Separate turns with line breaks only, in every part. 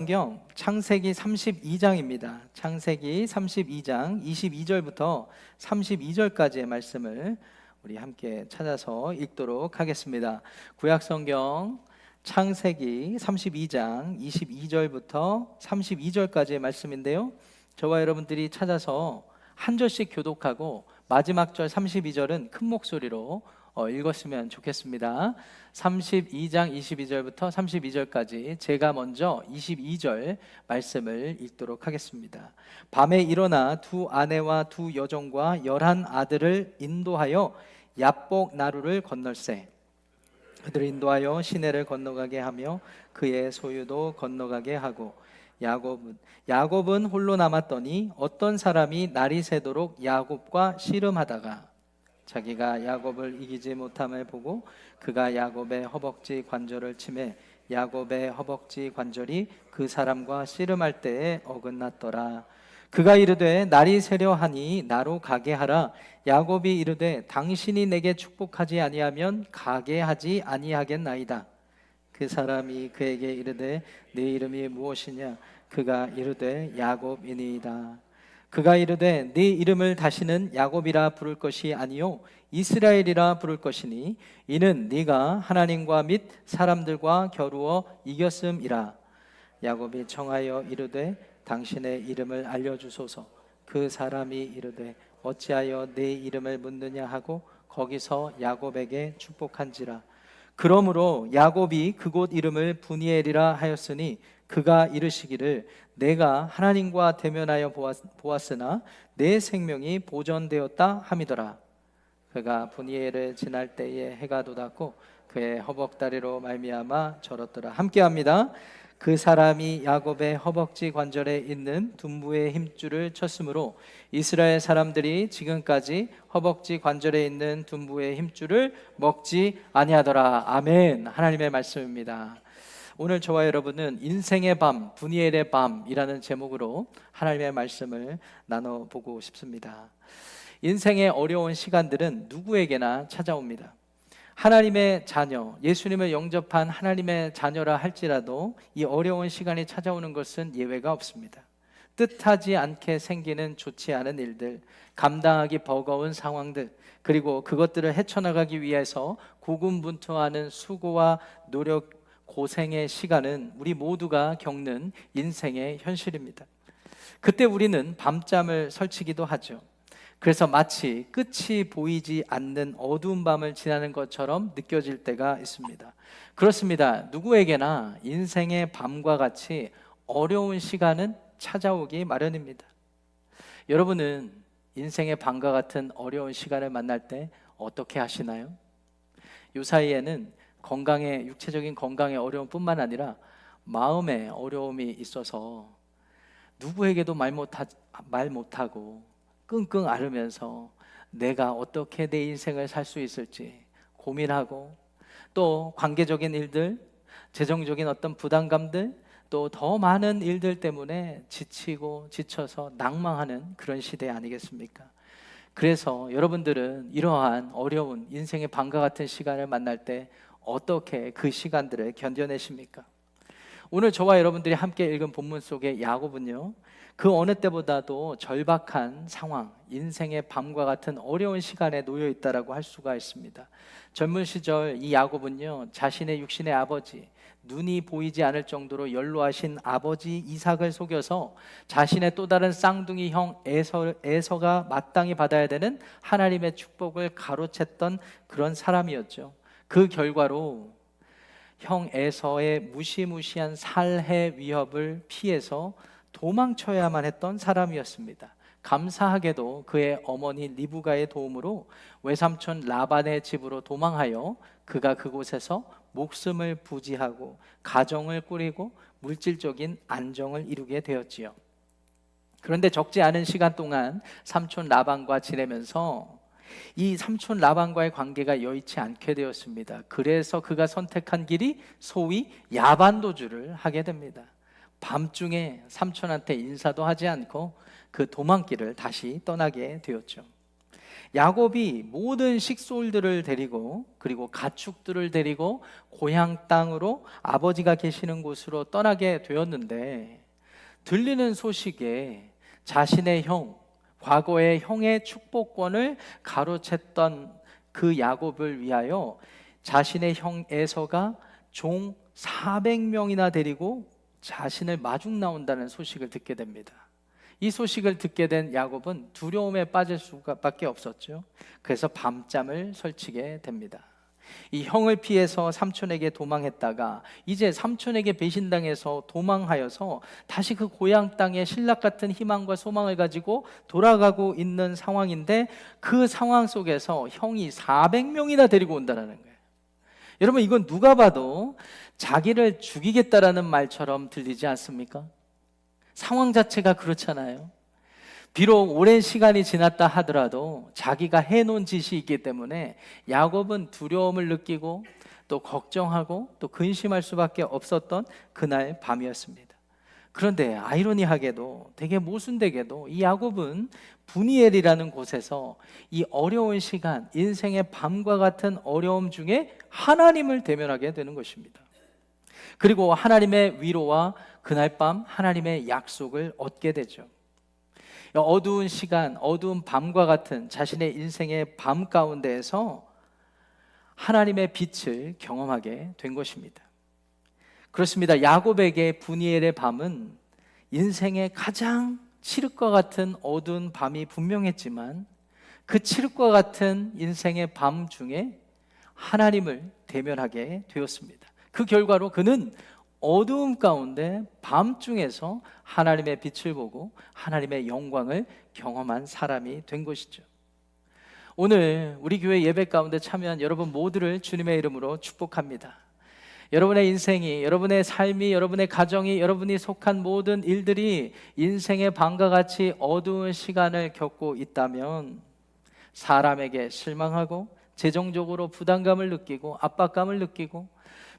성경 창세기 32장입니다. 창세기 32장 22절부터 32절까지의 말씀을 우리 함께 찾아서 읽도록 하겠습니다. 구약 성경 창세기 32장 22절부터 32절까지의 말씀인데요. 저와 여러분들이 찾아서 한 절씩 교독하고 마지막 절 32절은 큰 목소리로 읽었으면 좋겠습니다. 32장 22절부터 32절까지 제가 먼저 22절 말씀을 읽도록 하겠습니다. 밤에 일어나 두 아내와 두 여종과 11 아들을 인도하여 야복 나루를 건널세. 그들을 인도하여 시내를 건너가게 하며 그의 소유도 건너가게 하고 야곱은 홀로 남았더니 어떤 사람이 날이 새도록 야곱과 씨름하다가 자기가 야곱을 이기지 못함을 보고 그가 야곱의 허벅지 관절을 치매 야곱의 허벅지 관절이 그 사람과 씨름할 때에 어긋났더라. 그가 이르되 날이 새려 하니 나로 가게 하라. 야곱이 이르되 당신이 내게 축복하지 아니하면 가게 하지 아니하겠나이다. 그 사람이 그에게 이르되 네 이름이 무엇이냐? 그가 이르되 야곱이니이다. 그가 이르되 네 이름을 다시는 야곱이라 부를 것이 아니요 이스라엘이라 부를 것이니 이는 네가 하나님과 및 사람들과 겨루어 이겼음이라. 야곱이 청하여 이르되 당신의 이름을 알려주소서. 그 사람이 이르되 어찌하여 네 이름을 묻느냐 하고 거기서 야곱에게 축복한지라. 그러므로 야곱이 그곳 이름을 브니엘이라 하였으니 그가 이르시기를 내가 하나님과 대면하여 보았으나 내 생명이 보존되었다 함이더라. 그가 브니엘을 지날 때에 해가 돋았고 그의 허벅다리로 말미암아 절었더라. 함께합니다. 그 사람이 야곱의 허벅지 관절에 있는 둔부의 힘줄을 쳤으므로 이스라엘 사람들이 지금까지 허벅지 관절에 있는 둔부의 힘줄을 먹지 아니하더라. 아멘. 하나님의 말씀입니다. 오늘 저와 여러분은 인생의 밤, 브니엘의 밤이라는 제목으로 하나님의 말씀을 나눠보고 싶습니다. 인생의 어려운 시간들은 누구에게나 찾아옵니다. 하나님의 자녀, 예수님을 영접한 하나님의 자녀라 할지라도 이 어려운 시간이 찾아오는 것은 예외가 없습니다. 뜻하지 않게 생기는 좋지 않은 일들, 감당하기 버거운 상황들, 그리고 그것들을 헤쳐나가기 위해서 고군분투하는 수고와 노력, 고생의 시간은 우리 모두가 겪는 인생의 현실입니다. 그때 우리는 밤잠을 설치기도 하죠. 그래서 마치 끝이 보이지 않는 어두운 밤을 지나는 것처럼 느껴질 때가 있습니다. 그렇습니다. 누구에게나 인생의 밤과 같이 어려운 시간은 찾아오기 마련입니다. 여러분은 인생의 밤과 같은 어려운 시간을 만날 때 어떻게 하시나요? 요 사이에는 육체적인 건강의 어려움뿐만 아니라 마음의 어려움이 있어서 누구에게도 말 못하고 끙끙 앓으면서 내가 어떻게 내 인생을 살 수 있을지 고민하고, 또 관계적인 일들, 재정적인 어떤 부담감들, 또 더 많은 일들 때문에 지치고 지쳐서 낭망하는 그런 시대 아니겠습니까? 그래서 여러분들은 이러한 어려운 인생의 밤과 같은 시간을 만날 때 어떻게 그 시간들을 견뎌내십니까? 오늘 저와 여러분들이 함께 읽은 본문 속의 야곱은요, 그 어느 때보다도 절박한 상황, 인생의 밤과 같은 어려운 시간에 놓여 있다라고 할 수가 있습니다. 젊은 시절 이 야곱은요, 자신의 육신의 아버지, 눈이 보이지 않을 정도로 연로하신 아버지 이삭을 속여서 자신의 또 다른 쌍둥이 형 에서가 마땅히 받아야 되는 하나님의 축복을 가로챘던 그런 사람이었죠. 그 결과로 형 에서의 무시무시한 살해 위협을 피해서 도망쳐야만 했던 사람이었습니다. 감사하게도 그의 어머니 리브가의 도움으로 외삼촌 라반의 집으로 도망하여 그가 그곳에서 목숨을 부지하고 가정을 꾸리고 물질적인 안정을 이루게 되었지요. 그런데 적지 않은 시간 동안 삼촌 라반과 지내면서 이 삼촌 라반과의 관계가 여의치 않게 되었습니다. 그래서 그가 선택한 길이 소위 야반도주를 하게 됩니다. 밤중에 삼촌한테 인사도 하지 않고 그 도망길을 다시 떠나게 되었죠. 야곱이 모든 식솔들을 데리고 그리고 가축들을 데리고 고향 땅으로 아버지가 계시는 곳으로 떠나게 되었는데, 들리는 소식에 자신의 형, 과거의 형의 축복권을 가로챘던 그 야곱을 위하여 자신의 형 에서가 종 400명이나 데리고 자신을 마중 나온다는 소식을 듣게 됩니다. 이 소식을 듣게 된 야곱은 두려움에 빠질 수밖에 없었죠. 그래서 밤잠을 설치게 됩니다. 이 형을 피해서 삼촌에게 도망했다가 이제 삼촌에게 배신당해서 도망하여서 다시 그 고향 땅에 신락 같은 희망과 소망을 가지고 돌아가고 있는 상황인데, 그 상황 속에서 형이 400명이나 데리고 온다는 거예요. 여러분, 이건 누가 봐도 자기를 죽이겠다라는 말처럼 들리지 않습니까? 상황 자체가 그렇잖아요. 비록 오랜 시간이 지났다 하더라도 자기가 해놓은 짓이 있기 때문에 야곱은 두려움을 느끼고 또 걱정하고 또 근심할 수밖에 없었던 그날 밤이었습니다. 그런데 아이러니하게도, 되게 모순되게도 이 야곱은 브니엘이라는 곳에서 이 어려운 시간, 인생의 밤과 같은 어려움 중에 하나님을 대면하게 되는 것입니다. 그리고 하나님의 위로와 그날 밤 하나님의 약속을 얻게 되죠. 어두운 시간, 어두운 밤과 같은 자신의 인생의 밤 가운데에서 하나님의 빛을 경험하게 된 것입니다. 그렇습니다. 야곱에게 브니엘의 밤은 인생의 가장 칠흑과 같은 어두운 밤이 분명했지만, 그 칠흑과 같은 인생의 밤 중에 하나님을 대면하게 되었습니다. 그 결과로 그는 어두움 가운데 밤중에서 하나님의 빛을 보고 하나님의 영광을 경험한 사람이 된 것이죠. 오늘 우리 교회 예배 가운데 참여한 여러분 모두를 주님의 이름으로 축복합니다. 여러분의 인생이, 여러분의 삶이, 여러분의 가정이, 여러분이 속한 모든 일들이 인생의 밤과 같이 어두운 시간을 겪고 있다면, 사람에게 실망하고 재정적으로 부담감을 느끼고 압박감을 느끼고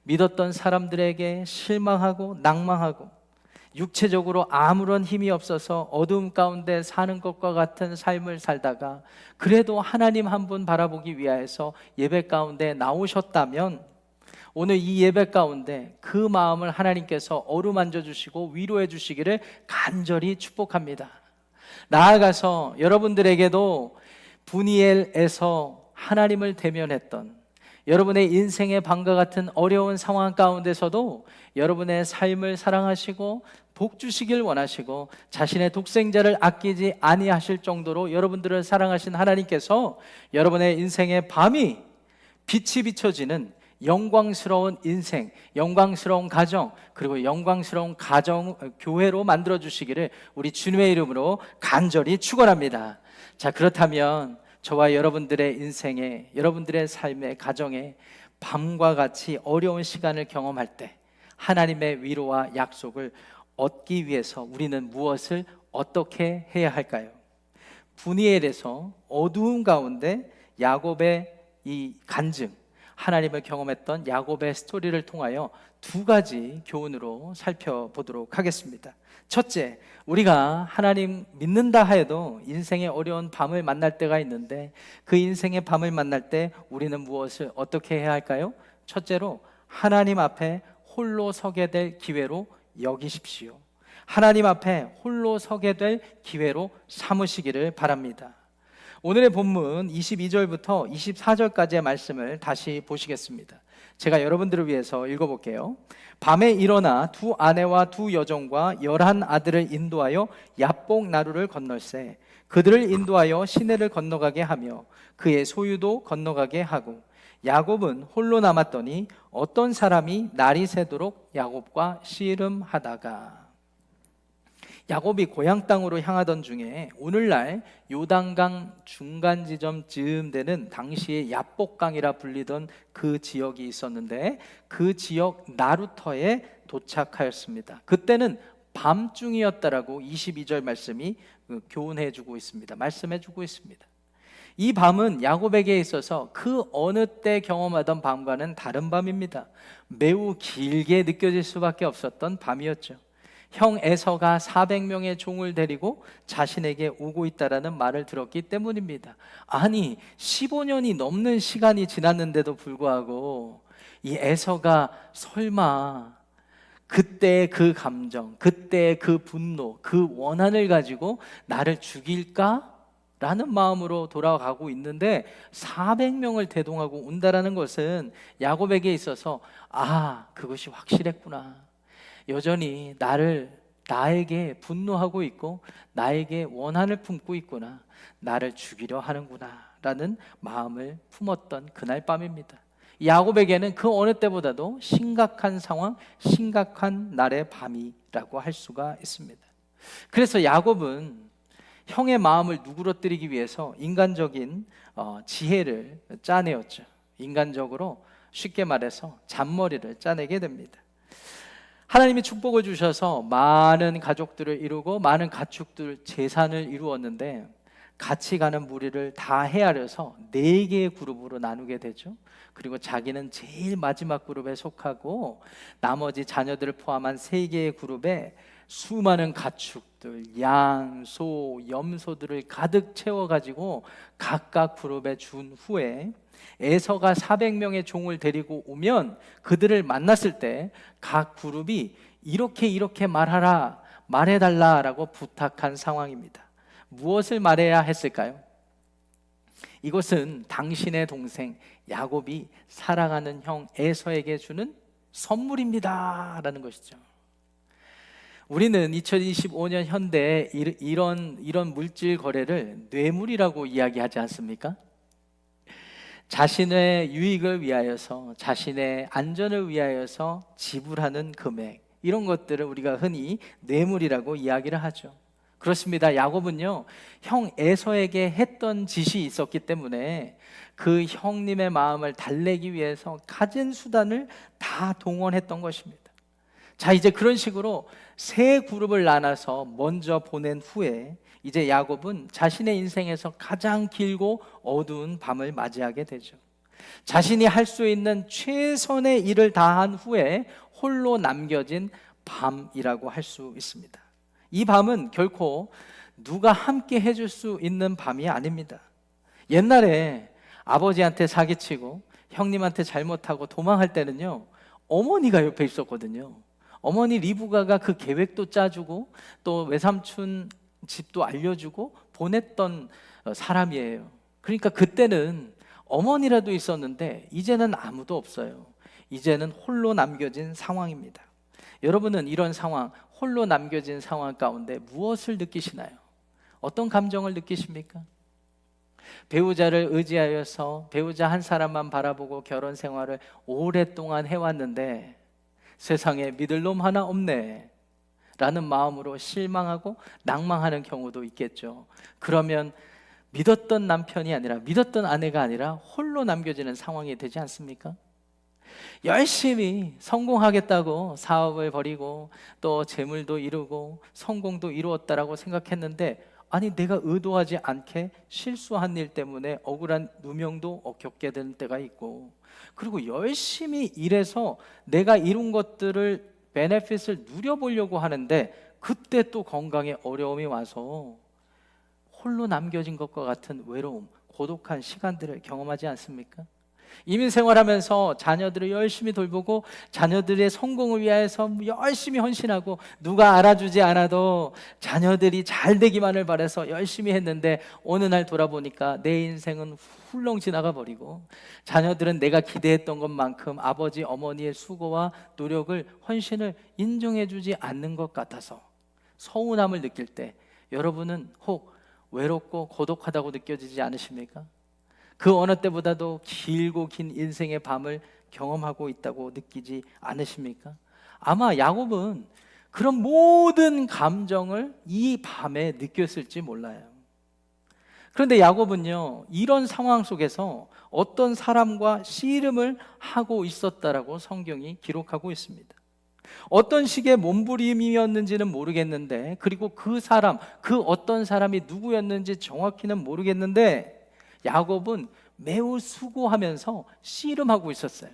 믿었던 사람들에게 실망하고 낭망하고 육체적으로 아무런 힘이 없어서 어두움 가운데 사는 것과 같은 삶을 살다가 그래도 하나님 한 분 바라보기 위하여서 예배 가운데 나오셨다면, 오늘 이 예배 가운데 그 마음을 하나님께서 어루만져 주시고 위로해 주시기를 간절히 축복합니다. 나아가서 여러분들에게도 브니엘에서 하나님을 대면했던, 여러분의 인생의 밤과 같은 어려운 상황 가운데서도 여러분의 삶을 사랑하시고 복 주시길 원하시고 자신의 독생자를 아끼지 아니하실 정도로 여러분들을 사랑하신 하나님께서 여러분의 인생의 밤이 빛이 비춰지는 영광스러운 인생, 영광스러운 가정, 그리고 영광스러운 가정, 교회로 만들어 주시기를 우리 주님의 이름으로 간절히 축원합니다. 자, 그렇다면 저와 여러분들의 인생에, 여러분들의 삶의 가정에 밤과 같이 어려운 시간을 경험할 때 하나님의 위로와 약속을 얻기 위해서 우리는 무엇을 어떻게 해야 할까요? 브니엘에서 어두운 가운데 야곱의 이 간증, 하나님을 경험했던 야곱의 스토리를 통하여 두 가지 교훈으로 살펴보도록 하겠습니다. 첫째, 우리가 하나님 믿는다 하여도 인생의 어려운 밤을 만날 때가 있는데, 그 인생의 밤을 만날 때 우리는 무엇을 어떻게 해야 할까요? 첫째로, 하나님 앞에 홀로 서게 될 기회로 여기십시오. 하나님 앞에 홀로 서게 될 기회로 삼으시기를 바랍니다. 오늘의 본문 22절부터 24절까지의 말씀을 다시 보시겠습니다. 제가 여러분들을 위해서 읽어볼게요. 밤에 일어나 두 아내와 두 여종과 11 아들을 인도하여 야복 나루를 건널세 그들을 인도하여 시내를 건너가게 하며 그의 소유도 건너가게 하고, 야곱은 홀로 남았더니 어떤 사람이 날이 새도록 야곱과 씨름하다가. 야곱이 고향 땅으로 향하던 중에 오늘날 요단강 중간 지점쯤 되는 당시의 야복강이라 불리던 그 지역이 있었는데, 그 지역 나루터에 도착하였습니다. 그때는 밤중이었다라고 22절 말씀이 교훈해 주고 있습니다. 말씀해 주고 있습니다. 이 밤은 야곱에게 있어서 그 어느 때 경험하던 밤과는 다른 밤입니다. 매우 길게 느껴질 수밖에 없었던 밤이었죠. 형 에서가 400명의 종을 데리고 자신에게 오고 있다라는 말을 들었기 때문입니다. 아니, 15년이 넘는 시간이 지났는데도 불구하고 이 에서가 설마 그때 그 감정, 그때 그 분노, 그 원한을 가지고 나를 죽일까? 라는 마음으로 돌아가고 있는데 400명을 대동하고 온다라는 것은 야곱에게 있어서 그것이 확실했구나. 여전히 나에게 분노하고 있고 나에게 원한을 품고 있구나. 나를 죽이려 하는구나 라는 마음을 품었던 그날 밤입니다. 야곱에게는 그 어느 때보다도 심각한 상황, 심각한 날의 밤이라고 할 수가 있습니다. 그래서 야곱은 형의 마음을 누그러뜨리기 위해서 인간적인 지혜를 짜내었죠. 인간적으로 쉽게 말해서 잔머리를 짜내게 됩니다. 하나님이 축복을 주셔서 많은 가족들을 이루고 많은 가축들, 재산을 이루었는데 같이 가는 무리를 다 헤아려서 4개의 그룹으로 나누게 되죠. 그리고 자기는 제일 마지막 그룹에 속하고 나머지 자녀들을 포함한 3개의 그룹에 수많은 가축들, 양, 소, 염소들을 가득 채워가지고 각각 그룹에 준 후에 에서가 400명의 종을 데리고 오면 그들을 만났을 때 각 그룹이 이렇게 말해달라라고 부탁한 상황입니다. 무엇을 말해야 했을까요? 이것은 당신의 동생 야곱이 사랑하는 형 에서에게 주는 선물입니다 라는 것이죠. 우리는 2025년 현대에 이런 물질 거래를 뇌물이라고 이야기하지 않습니까? 자신의 유익을 위하여서, 자신의 안전을 위하여서 지불하는 금액, 이런 것들을 우리가 흔히 뇌물이라고 이야기를 하죠. 그렇습니다. 야곱은요, 형 에서에게 했던 짓이 있었기 때문에 그 형님의 마음을 달래기 위해서 가진 수단을 다 동원했던 것입니다. 자, 이제 그런 식으로 3 그룹을 나눠서 먼저 보낸 후에 이제 야곱은 자신의 인생에서 가장 길고 어두운 밤을 맞이하게 되죠. 자신이 할 수 있는 최선의 일을 다한 후에 홀로 남겨진 밤이라고 할 수 있습니다. 이 밤은 결코 누가 함께 해줄 수 있는 밤이 아닙니다. 옛날에 아버지한테 사기치고 형님한테 잘못하고 도망할 때는요, 어머니가 옆에 있었거든요. 어머니 리브가가 그 계획도 짜주고 또 외삼촌 집도 알려주고 보냈던 사람이에요. 그러니까 그때는 어머니라도 있었는데 이제는 아무도 없어요. 이제는 홀로 남겨진 상황입니다. 여러분은 이런 상황, 홀로 남겨진 상황 가운데 무엇을 느끼시나요? 어떤 감정을 느끼십니까? 배우자를 의지하여서 배우자 한 사람만 바라보고 결혼 생활을 오랫동안 해왔는데 세상에 믿을 놈 하나 없네 라는 마음으로 실망하고 낭망하는 경우도 있겠죠. 그러면 믿었던 남편이 아니라, 믿었던 아내가 아니라 홀로 남겨지는 상황이 되지 않습니까? 열심히 성공하겠다고 사업을 벌이고 또 재물도 이루고 성공도 이루었다라고 생각했는데, 아니 내가 의도하지 않게 실수한 일 때문에 억울한 누명도 겪게 되는 때가 있고, 그리고 열심히 일해서 내가 이룬 것들을 베네핏을 누려보려고 하는데 그때 또 건강에 어려움이 와서 홀로 남겨진 것과 같은 외로움, 고독한 시간들을 경험하지 않습니까? 이민 생활하면서 자녀들을 열심히 돌보고 자녀들의 성공을 위해서 열심히 헌신하고 누가 알아주지 않아도 자녀들이 잘 되기만을 바라서 열심히 했는데 어느 날 돌아보니까 내 인생은 훌렁 지나가 버리고 자녀들은 내가 기대했던 것만큼 아버지 어머니의 수고와 노력을, 헌신을 인정해주지 않는 것 같아서 서운함을 느낄 때 여러분은 혹 외롭고 고독하다고 느껴지지 않으십니까? 그 어느 때보다도 길고 긴 인생의 밤을 경험하고 있다고 느끼지 않으십니까? 아마 야곱은 그런 모든 감정을 이 밤에 느꼈을지 몰라요. 그런데 야곱은요, 이런 상황 속에서 어떤 사람과 씨름을 하고 있었다라고 성경이 기록하고 있습니다. 어떤 식의 몸부림이었는지는 모르겠는데, 그리고 그 사람, 그 어떤 사람이 누구였는지 정확히는 모르겠는데 야곱은 매우 수고하면서 씨름하고 있었어요.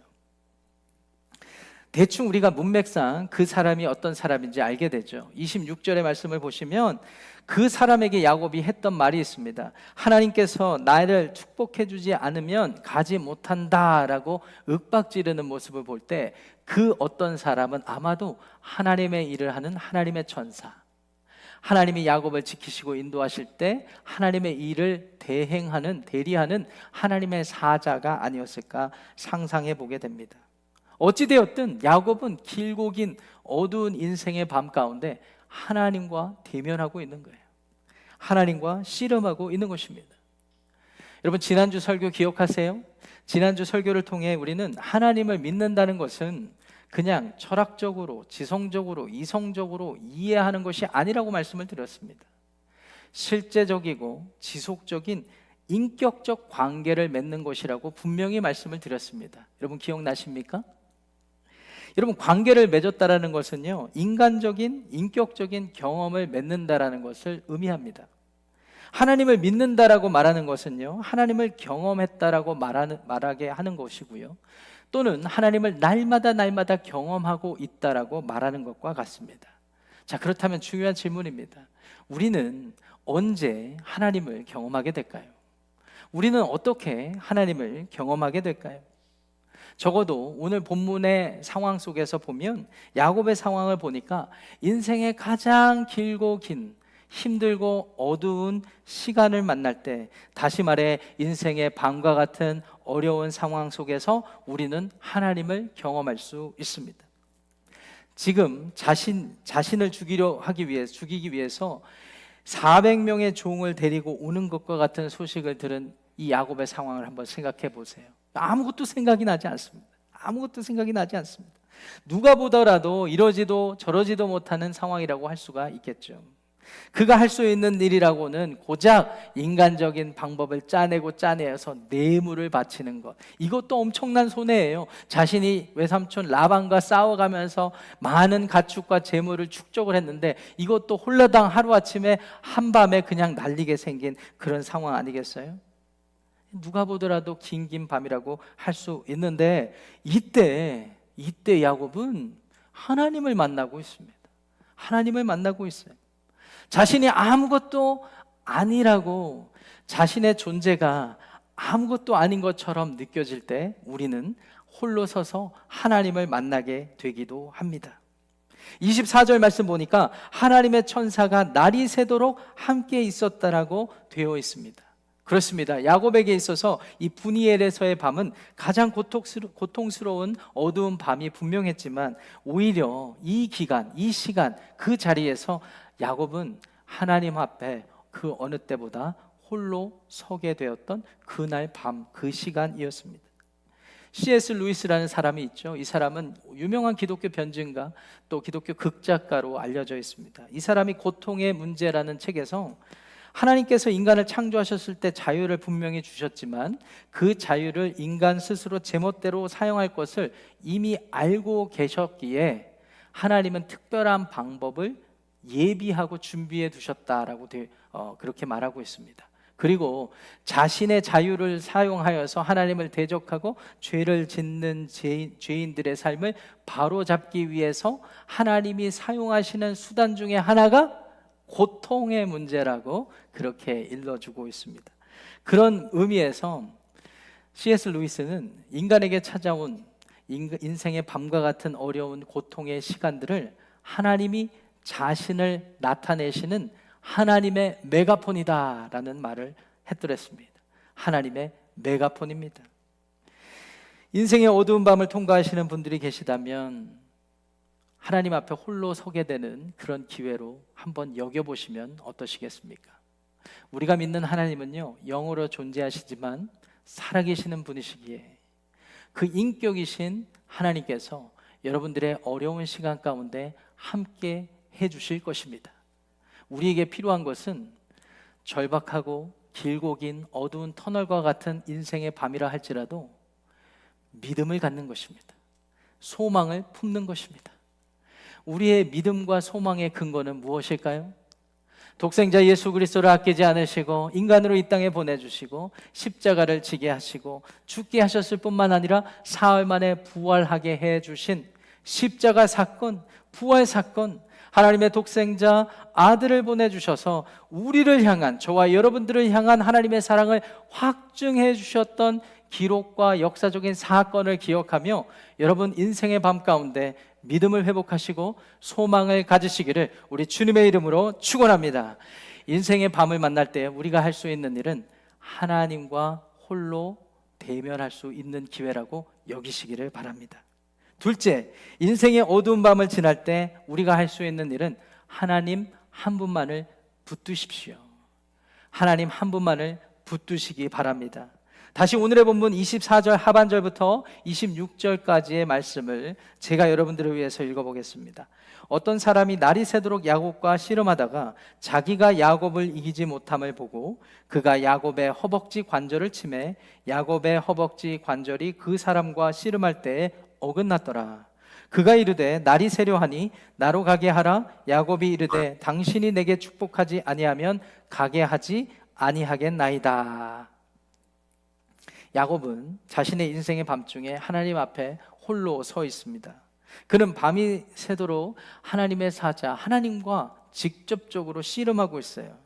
대충 우리가 문맥상 그 사람이 어떤 사람인지 알게 되죠. 26절의 말씀을 보시면 그 사람에게 야곱이 했던 말이 있습니다. 하나님께서 나를 축복해 주지 않으면 가지 못한다라고 윽박지르는 모습을 볼 때 그 어떤 사람은 아마도 하나님의 일을 하는 하나님의 천사, 하나님이 야곱을 지키시고 인도하실 때 하나님의 일을 대리하는 하나님의 사자가 아니었을까 상상해 보게 됩니다. 어찌되었든 야곱은 길고 긴 어두운 인생의 밤 가운데 하나님과 대면하고 있는 거예요. 하나님과 씨름하고 있는 것입니다. 여러분, 지난주 설교 기억하세요? 지난주 설교를 통해 우리는 하나님을 믿는다는 것은 그냥 철학적으로, 지성적으로, 이성적으로 이해하는 것이 아니라고 말씀을 드렸습니다. 실제적이고 지속적인 인격적 관계를 맺는 것이라고 분명히 말씀을 드렸습니다. 여러분 기억나십니까? 여러분, 관계를 맺었다라는 것은요, 인간적인, 인격적인 경험을 맺는다라는 것을 의미합니다. 하나님을 믿는다라고 말하는 것은요, 하나님을 경험했다라고 말하게 하는 것이고요, 또는 하나님을 날마다 경험하고 있다라고 말하는 것과 같습니다. 자, 그렇다면 중요한 질문입니다. 우리는 언제 하나님을 경험하게 될까요? 우리는 어떻게 하나님을 경험하게 될까요? 적어도 오늘 본문의 상황 속에서 보면 야곱의 상황을 보니까 인생의 가장 길고 긴 힘들고 어두운 시간을 만날 때, 다시 말해 인생의 밤과 같은 어려운 상황 속에서 우리는 하나님을 경험할 수 있습니다. 지금 자신을 죽이기 위해서 400명의 종을 데리고 오는 것과 같은 소식을 들은 이 야곱의 상황을 한번 생각해 보세요. 아무것도 생각이 나지 않습니다. 아무것도 생각이 나지 않습니다. 누가 보더라도 이러지도 저러지도 못하는 상황이라고 할 수가 있겠죠. 그가 할 수 있는 일이라고는 고작 인간적인 방법을 짜내서 뇌물을 바치는 것, 이것도 엄청난 손해예요. 자신이 외삼촌 라반과 싸워가면서 많은 가축과 재물을 축적을 했는데 이것도 홀라당 하루아침에 한밤에 그냥 날리게 생긴 그런 상황 아니겠어요? 누가 보더라도 긴 밤이라고 할 수 있는데 이때 야곱은 하나님을 만나고 있습니다. 하나님을 만나고 있어요. 자신이 아무것도 아니라고, 자신의 존재가 아무것도 아닌 것처럼 느껴질 때 우리는 홀로 서서 하나님을 만나게 되기도 합니다. 24절 말씀 보니까 하나님의 천사가 날이 새도록 함께 있었다라고 되어 있습니다. 그렇습니다. 야곱에게 있어서 이 분이엘에서의 밤은 가장 고통스러운 어두운 밤이 분명했지만 오히려 이 기간, 이 시간, 그 자리에서 야곱은 하나님 앞에 그 어느 때보다 홀로 서게 되었던 그날 밤, 그 시간이었습니다. C.S. 루이스라는 사람이 있죠. 이 사람은 유명한 기독교 변증가, 또 기독교 극작가로 알려져 있습니다. 이 사람이 고통의 문제라는 책에서 하나님께서 인간을 창조하셨을 때 자유를 분명히 주셨지만 그 자유를 인간 스스로 제멋대로 사용할 것을 이미 알고 계셨기에 하나님은 특별한 방법을 예비하고 준비해 두셨다라고 그렇게 말하고 있습니다. 그리고 자신의 자유를 사용하여서 하나님을 대적하고 죄를 짓는 죄인들의 삶을 바로잡기 위해서 하나님이 사용하시는 수단 중에 하나가 고통의 문제라고 그렇게 일러주고 있습니다. 그런 의미에서 C.S. 루이스는 인간에게 찾아온 인생의 밤과 같은 어려운 고통의 시간들을 하나님이 자신을 나타내시는 하나님의 메가폰이다라는 말을 했더랬습니다. 하나님의 메가폰입니다. 인생의 어두운 밤을 통과하시는 분들이 계시다면 하나님 앞에 홀로 서게 되는 그런 기회로 한번 여겨보시면 어떠시겠습니까? 우리가 믿는 하나님은요, 영으로 존재하시지만 살아계시는 분이시기에 그 인격이신 하나님께서 여러분들의 어려운 시간 가운데 함께 해주실 것입니다. 우리에게 필요한 것은 절박하고 길고 긴 어두운 터널과 같은 인생의 밤이라 할지라도 믿음을 갖는 것입니다. 소망을 품는 것입니다. 우리의 믿음과 소망의 근거는 무엇일까요? 독생자 예수 그리스도를 아끼지 않으시고 인간으로 이 땅에 보내주시고 십자가를 지게 하시고 죽게 하셨을 뿐만 아니라 사흘 만에 부활하게 해주신 십자가 사건, 부활 사건, 하나님의 독생자 아들을 보내주셔서 우리를 향한, 저와 여러분들을 향한 하나님의 사랑을 확증해 주셨던 기록과 역사적인 사건을 기억하며 여러분 인생의 밤 가운데 믿음을 회복하시고 소망을 가지시기를 우리 주님의 이름으로 축원합니다. 인생의 밤을 만날 때 우리가 할 수 있는 일은 하나님과 홀로 대면할 수 있는 기회라고 여기시기를 바랍니다. 둘째, 인생의 어두운 밤을 지날 때 우리가 할 수 있는 일은 하나님 한 분만을 붙드십시오. 하나님 한 분만을 붙드시기 바랍니다. 다시 오늘의 본문 24절 하반절부터 26절까지의 말씀을 제가 여러분들을 위해서 읽어보겠습니다. 어떤 사람이 날이 새도록 야곱과 씨름하다가 자기가 야곱을 이기지 못함을 보고 그가 야곱의 허벅지 관절을 치매 야곱의 허벅지 관절이 그 사람과 씨름할 때에 어긋났더라. 그가 이르되 날이 새려하니 나로 가게 하라. 야곱이 이르되 당신이 내게 축복하지 아니하면 가게 하지 아니하겠나이다. 야곱은 자신의 인생의 밤중에 하나님 앞에 홀로 서 있습니다. 그는 밤이 새도록 하나님의 사자 하나님과 직접적으로 씨름하고 있어요.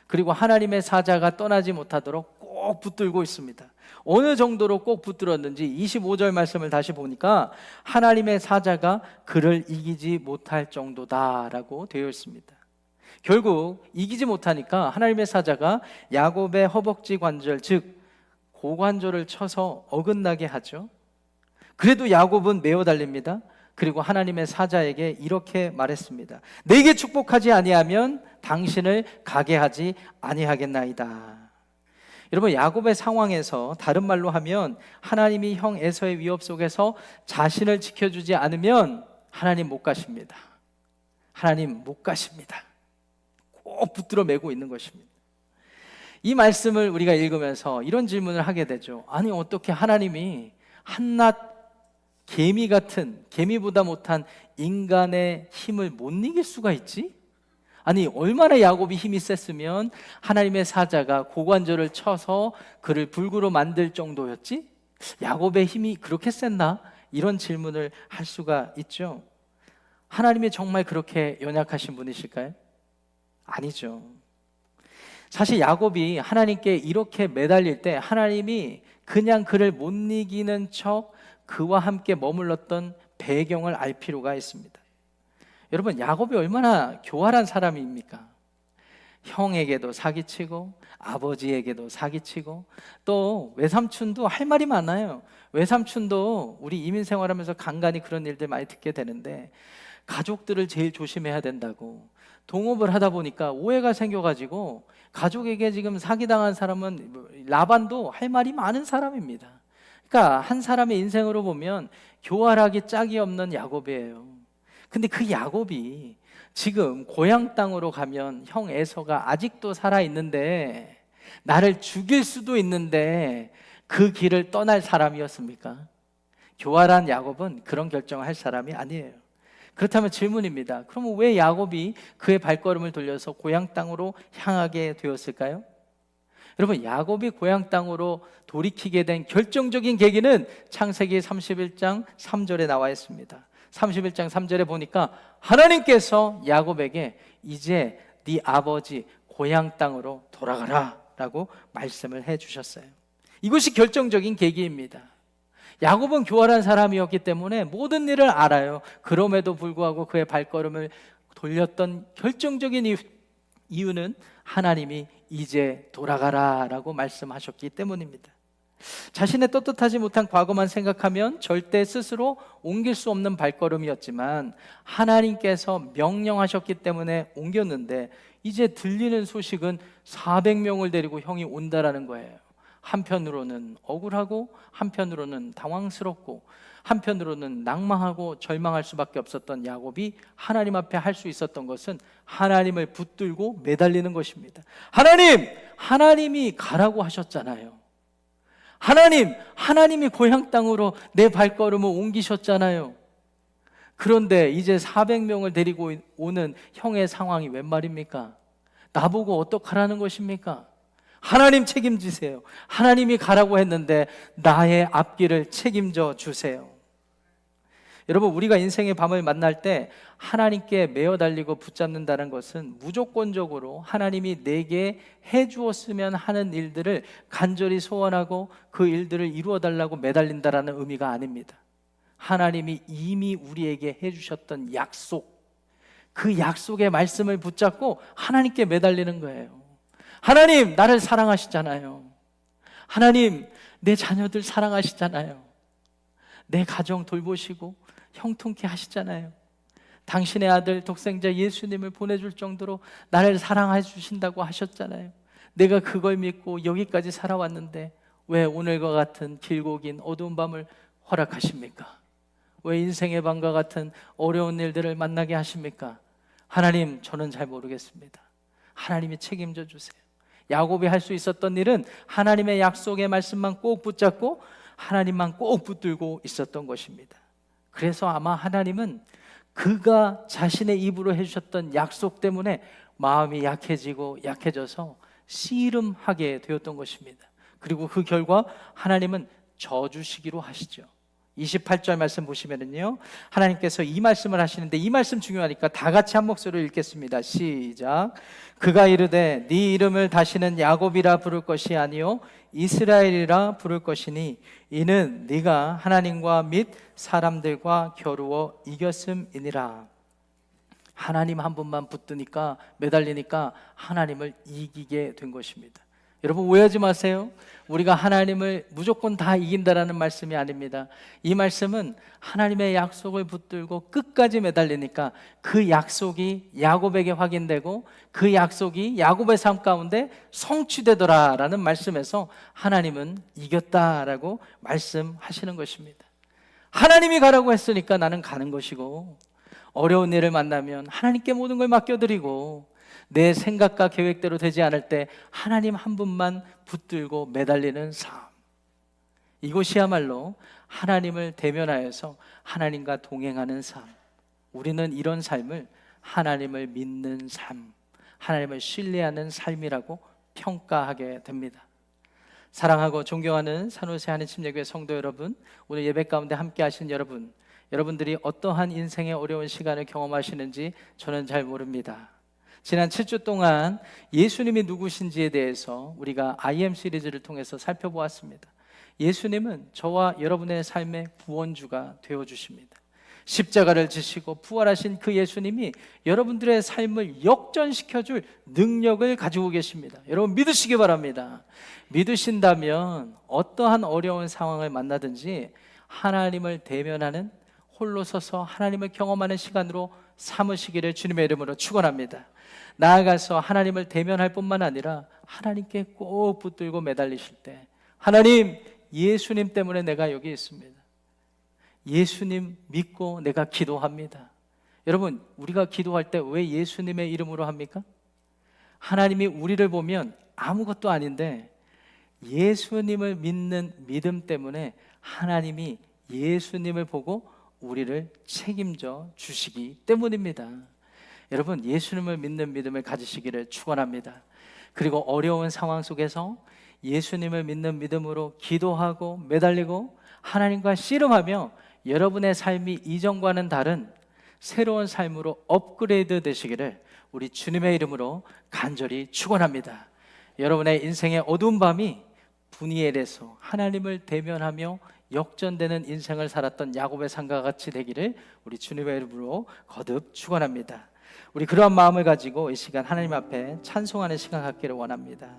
그리고 하나님의 사자가 떠나지 못하도록 꼭 붙들고 있습니다. 어느 정도로 꼭 붙들었는지 25절 말씀을 다시 보니까 하나님의 사자가 그를 이기지 못할 정도다라고 되어 있습니다. 결국 이기지 못하니까 하나님의 사자가 야곱의 허벅지 관절, 즉 고관절을 쳐서 어긋나게 하죠. 그래도 야곱은 메어 달립니다. 그리고 하나님의 사자에게 이렇게 말했습니다. 내게 축복하지 아니하면 당신을 가게 하지 아니하겠나이다. 여러분, 야곱의 상황에서 다른 말로 하면 하나님이 형 에서의 위협 속에서 자신을 지켜주지 않으면 하나님 못 가십니다. 하나님 못 가십니다. 꼭 붙들어 매고 있는 것입니다. 이 말씀을 우리가 읽으면서 이런 질문을 하게 되죠. 아니, 어떻게 하나님이 한낱 개미 같은, 개미보다 못한 인간의 힘을 못 이길 수가 있지? 아니, 얼마나 야곱이 힘이 셌으면 하나님의 사자가 고관절을 쳐서 그를 불구로 만들 정도였지? 야곱의 힘이 그렇게 셌나? 이런 질문을 할 수가 있죠. 하나님이 정말 그렇게 연약하신 분이실까요? 아니죠. 사실 야곱이 하나님께 이렇게 매달릴 때 하나님이 그냥 그를 못 이기는 척 그와 함께 머물렀던 배경을 알 필요가 있습니다. 여러분, 야곱이 얼마나 교활한 사람입니까? 형에게도 사기치고 아버지에게도 사기치고 또 외삼촌도 할 말이 많아요. 외삼촌도 우리 이민 생활하면서 간간히 그런 일들 많이 듣게 되는데 가족들을 제일 조심해야 된다고, 동업을 하다 보니까 오해가 생겨가지고 가족에게 지금 사기당한 사람은 라반도 할 말이 많은 사람입니다. 그러니까 한 사람의 인생으로 보면 교활하기 짝이 없는 야곱이에요. 근데 그 야곱이 지금 고향 땅으로 가면 형 에서가 아직도 살아있는데 나를 죽일 수도 있는데 그 길을 떠날 사람이었습니까? 교활한 야곱은 그런 결정을 할 사람이 아니에요. 그렇다면 질문입니다. 그러면 왜 야곱이 그의 발걸음을 돌려서 고향 땅으로 향하게 되었을까요? 여러분, 야곱이 고향 땅으로 돌이키게 된 결정적인 계기는 창세기 31장 3절에 나와 있습니다. 31장 3절에 보니까 하나님께서 야곱에게 이제 네 아버지 고향 땅으로 돌아가라 라고 말씀을 해주셨어요. 이것이 결정적인 계기입니다. 야곱은 교활한 사람이었기 때문에 모든 일을 알아요. 그럼에도 불구하고 그의 발걸음을 돌렸던 결정적인 이유는 하나님이 이제 돌아가라 라고 말씀하셨기 때문입니다. 자신의 떳떳하지 못한 과거만 생각하면 절대 스스로 옮길 수 없는 발걸음이었지만 하나님께서 명령하셨기 때문에 옮겼는데 이제 들리는 소식은 400명을 데리고 형이 온다라는 거예요. 한편으로는 억울하고 한편으로는 당황스럽고 한편으로는 낭망하고 절망할 수밖에 없었던 야곱이 하나님 앞에 할 수 있었던 것은 하나님을 붙들고 매달리는 것입니다. 하나님이 가라고 하셨잖아요. 하나님이 고향 땅으로 내 발걸음을 옮기셨잖아요. 그런데 이제 400명을 데리고 오는 형의 상황이 웬 말입니까? 나보고 어떡하라는 것입니까? 하나님 책임지세요. 하나님이 가라고 했는데 나의 앞길을 책임져 주세요. 여러분, 우리가 인생의 밤을 만날 때 하나님께 매어 달리고 붙잡는다는 것은 무조건적으로 하나님이 내게 해주었으면 하는 일들을 간절히 소원하고 그 일들을 이루어 달라고 매달린다라는 의미가 아닙니다. 하나님이 이미 우리에게 해주셨던 약속, 그 약속의 말씀을 붙잡고 하나님께 매달리는 거예요. 하나님, 나를 사랑하시잖아요. 하나님, 내 자녀들 사랑하시잖아요. 내 가정 돌보시고 형통케 하시잖아요. 당신의 아들 독생자 예수님을 보내줄 정도로 나를 사랑해 주신다고 하셨잖아요. 내가 그걸 믿고 여기까지 살아왔는데 왜 오늘과 같은 길고 긴 어두운 밤을 허락하십니까? 왜 인생의 밤과 같은 어려운 일들을 만나게 하십니까? 하나님, 저는 잘 모르겠습니다. 하나님이 책임져 주세요. 야곱이 할 수 있었던 일은 하나님의 약속의 말씀만 꼭 붙잡고 하나님만 꼭 붙들고 있었던 것입니다. 그래서 아마 하나님은 그가 자신의 입으로 해주셨던 약속 때문에 마음이 약해지고 약해져서 씨름하게 되었던 것입니다. 그리고 그 결과 하나님은 져주시기로 하시죠. 28절 말씀 보시면은요, 하나님께서 이 말씀을 하시는데, 이 말씀 중요하니까 다 같이 한 목소리로 읽겠습니다. 시작. 그가 이르되 네 이름을 다시는 야곱이라 부를 것이 아니요 이스라엘이라 부를 것이니 이는 네가 하나님과 및 사람들과 겨루어 이겼음이니라. 하나님 한 분만 붙드니까, 매달리니까 하나님을 이기게 된 것입니다. 여러분, 오해하지 마세요. 우리가 하나님을 무조건 다 이긴다라는 말씀이 아닙니다. 이 말씀은 하나님의 약속을 붙들고 끝까지 매달리니까 그 약속이 야곱에게 확인되고 그 약속이 야곱의 삶 가운데 성취되더라라는 말씀에서 하나님은 이겼다라고 말씀하시는 것입니다. 하나님이 가라고 했으니까 나는 가는 것이고, 어려운 일을 만나면 하나님께 모든 걸 맡겨드리고, 내 생각과 계획대로 되지 않을 때 하나님 한 분만 붙들고 매달리는 삶, 이것이야말로 하나님을 대면하여서 하나님과 동행하는 삶. 우리는 이런 삶을 하나님을 믿는 삶, 하나님을 신뢰하는 삶이라고 평가하게 됩니다. 사랑하고 존경하는 산호세 한인침례교회 성도 여러분, 오늘 예배 가운데 함께 하신 여러분, 여러분들이 어떠한 인생의 어려운 시간을 경험하시는지 저는 잘 모릅니다. 지난 7주 동안 예수님이 누구신지에 대해서 우리가 IM 시리즈를 통해서 살펴보았습니다. 예수님은 저와 여러분의 삶의 구원주가 되어주십니다. 십자가를 지시고 부활하신 그 예수님이 여러분들의 삶을 역전시켜줄 능력을 가지고 계십니다. 여러분, 믿으시기 바랍니다. 믿으신다면 어떠한 어려운 상황을 만나든지 하나님을 대면하는, 홀로 서서 하나님을 경험하는 시간으로 삼으시기를 주님의 이름으로 축원합니다. 나아가서 하나님을 대면할 뿐만 아니라 하나님께 꼭 붙들고 매달리실 때, 하나님, 예수님 때문에 내가 여기 있습니다. 예수님 믿고 내가 기도합니다. 여러분, 우리가 기도할 때 왜 예수님의 이름으로 합니까? 하나님이 우리를 보면 아무것도 아닌데 예수님을 믿는 믿음 때문에 하나님이 예수님을 보고 우리를 책임져 주시기 때문입니다. 여러분, 예수님을 믿는 믿음을 가지시기를 축원합니다. 그리고 어려운 상황 속에서 예수님을 믿는 믿음으로 기도하고 매달리고 하나님과 씨름하며 여러분의 삶이 이전과는 다른 새로운 삶으로 업그레이드 되시기를 우리 주님의 이름으로 간절히 축원합니다. 여러분의 인생의 어두운 밤이 분이엘에서 하나님을 대면하며 역전되는 인생을 살았던 야곱의 삶과 같이 되기를 우리 주님의 이름으로 거듭 축원합니다. 우리 그러한 마음을 가지고 이 시간 하나님 앞에 찬송하는 시간 갖기를 원합니다.